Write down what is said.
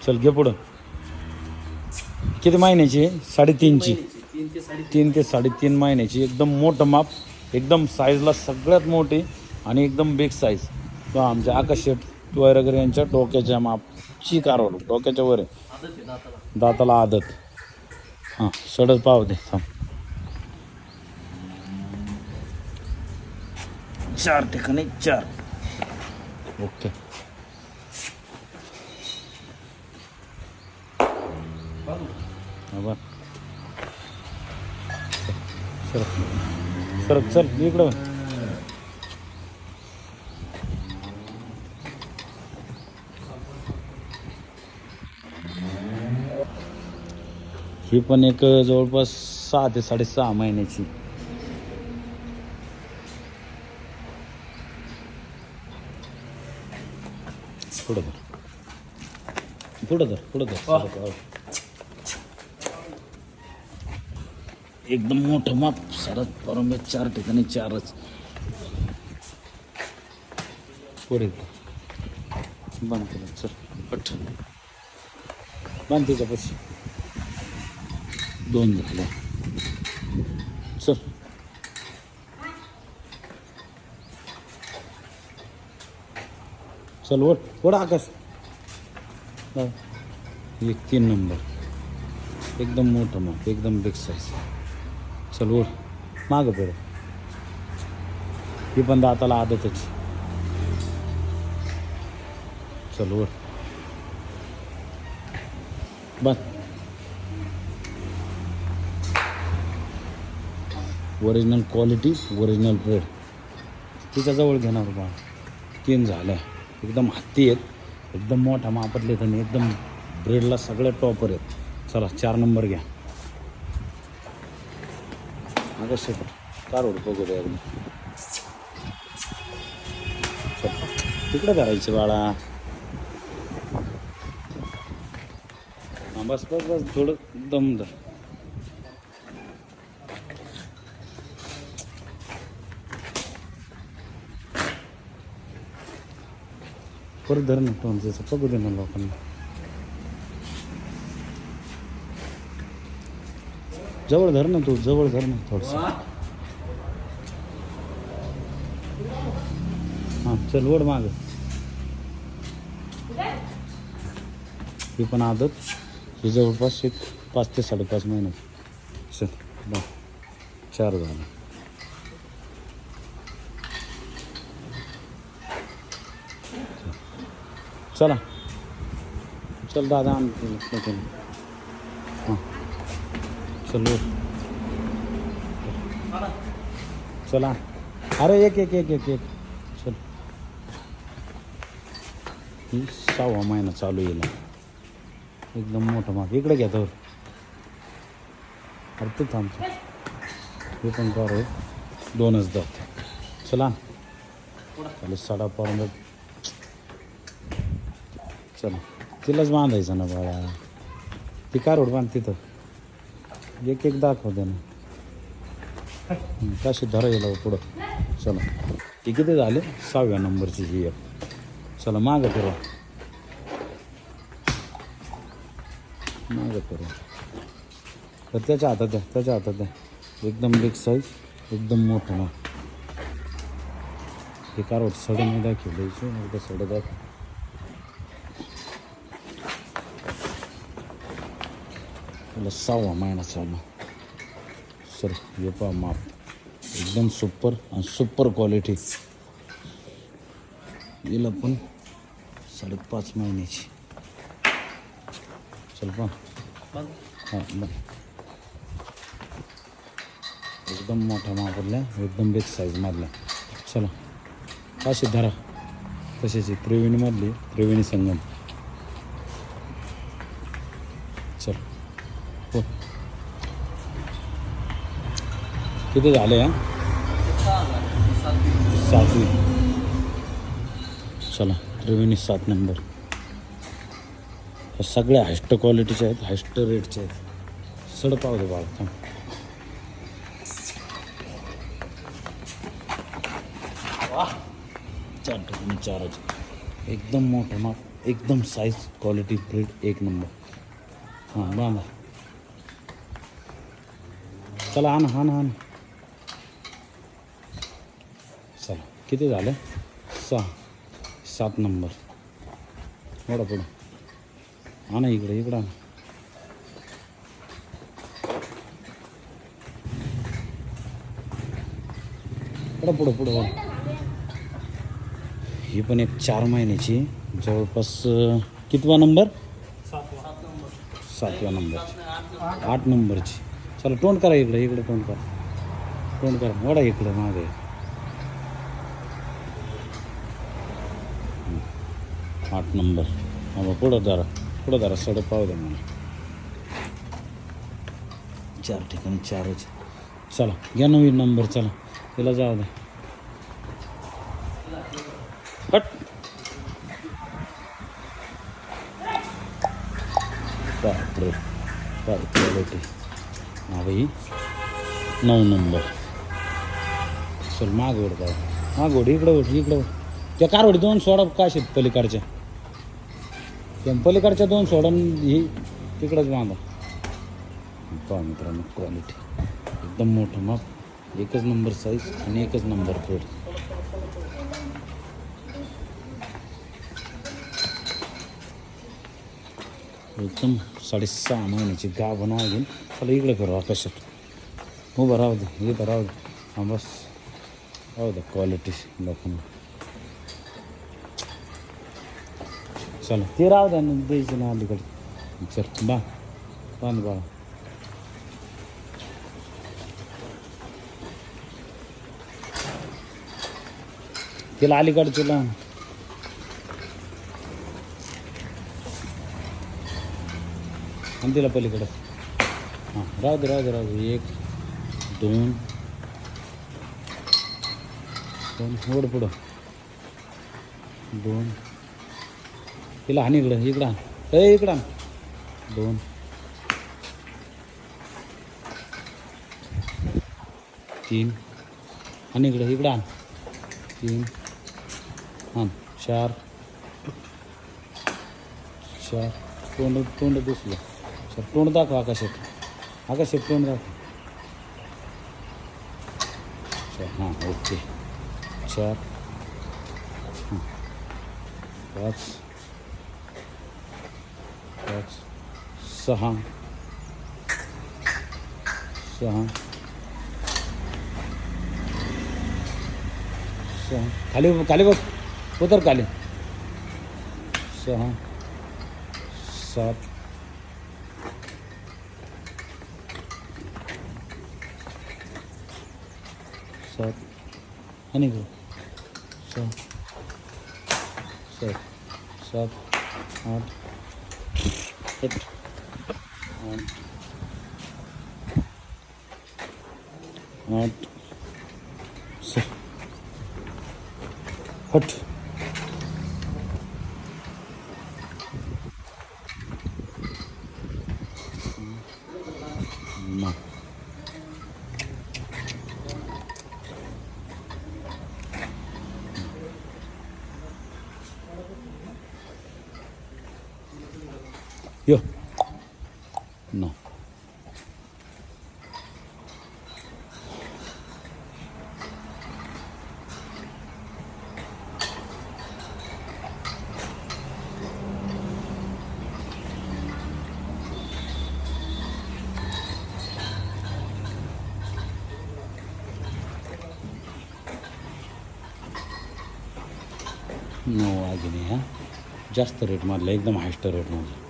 चल घे पुढं. किती महिन्याची आहे? 3.5ची. 3 ते 3.5 महिन्याची. एकदम मोठं माप, एकदम साईजला सगळ्यात मोठी आणि एकदम बिग साईज. तो आमच्या आकाश शेट वगैरे यांच्या डोक्याच्या मापची कारवड, डोक्याच्या वर आहे, दाताला आदत. हां सडत पाव दे थांब. 4 ठिकाणी 4. ओके. सरक चल इकडं. ही पण एक जवळपास 6 ते 6.5 महिन्याची. पुढं धर. एकदम मोठं माप, सरत परंबे 4 ठिकाणी 4च. पुढे बांध केलं. चल पट बांध त्याच्या पशी. 2 झाले. चल चल ओढ आकाश. 3 नंबर. एकदम मोठं माप, एकदम बिग साईज. चल ओढ मागं पुढे. ही पण दाताला आदतच. चल ओढ बस. Original quality, original breed. तिच्याजवळ घेणार बा. 3 झाल्या. एकदम हत्ती आहेत, एकदम मोठ्या मापातले आणि एकदम ब्रेडला सगळ्या टॉपर आहेत. चला 4 नंबर घ्या. अगं शेट कारवड बघू द्या एकदम. तिकडे करायचे बाळा. हां बस थोडं दम धर. परत धर ना टोन त्याचं बघू दे ना लोकांना. जवळ धर ना तू, जवळ धर ना थोडंसं. हां चल ओढ माग. ही पण आदत. ही जवळपास 5 ते 5.5 महिने. चल बा 4 झाले. चला चल दादा आण. हां चल चला. अरे एक चल. ही 6वा महिना चालू येईल. एकदम मोठं माप. इकडे घ्या तर. अरे तू थांब. हे पण कर. 2च दात. चला चालेल. 7.5. चला तिलाच बांधायचं ना बाळा. ती कारवड बांध तिथं. एक दाखव दे ना. कशी धरा येईल पुढं. चला ती किती झाले? 6व्या नंबरची ही एक. चला मागं फिरवा. तर त्याच्या हातात द्या. एकदम बिग साईज, एकदम मोठं ना. हे कारवड सडून दाखवली. एकदा सडं दाखव. त्याला 6वा महिना चालू. सर हे पहा माप. एकदम सुपर आणि सुपर क्वालिटी. हिला पण 5.5 महिन्याची. चल पहा. हां मग एकदम मोठ्या मापातल्या, एकदम बिग साईज मधल्या. चला अशी धरा. तशाची त्रिवेणीमधली, त्रिवेणी संगम. चल हो. किती झाले? 7वी. चला त्रिवेणी 7 नंबर. सगळ्या हायस्ट क्वालिटीचे आहेत, हायस्ट रेटचे आहेत. सड पाव दे बाळा. 4 ठिकाणी 4च. एकदम मोठं माप. एकदम साईज क्वालिटी ब्रीड एक नंबर. हां बांधा. चला आण हां हां. चला किती झालं? 6 7 नंबर. एवढा पुढं आणा इकडे इकडं आणा. पुढं पुढं पुढं. ही पण एक 4 महिन्याची जवळपास कितवा नंबर? 7व्या नंबरची. 8 नंबरची. चला तोंड करा इकडे इकडे तोंड करा. तोंड करा वडा इकडे मागे. 8 नंबर. हा पुढं जरा सडे पाहू द्या मला. 4 ठिकाणी 4च. चला घ्या 9 नंबर. चला तिला जाऊ द्या. हट. बापरे क्वालिटी. हा बाई 9 नंबर. चल मागोड का मागोड इकडं त्या कारवडी 2 सोडा का शेत पलीकडच्या. त्या पलीकडच्या 2 सोडा ही तिकडंच बांधा. पहा मित्रांनो क्वालिटी एकदम मोठं माप. एकच नंबर साईज आणि एकच नंबर प्लेट. एकदम 6.5 महिन्याची गाभण आहे. चला इकडे करू आकाशात. उभं राहू दे इथं राहू दे. हां बस राहू दे क्वालिटी लोकांना. चला ते राहू द्या ना द्यायचं ना अलीकडे. चल बांध बाळा. तिला अलीकडचं आणि तिला पलीकडं. हां राहू दे 1 2 वड पुढं 2. तिला हानी इकडं आण. इकडं आण. 2 3 आणि इकडं आण. 3 हां 4 तोंड दिसलं. सर तोंड दाखव आकाशात तोंड दाखव. हां ओके. 4 5 6 खाली बघ उतर खाली. 6 7 आणि 7 8 हट. यो no. नो आगे नाही. हां जास्त रेट मारला एकदम हायस्ट रेट मारला.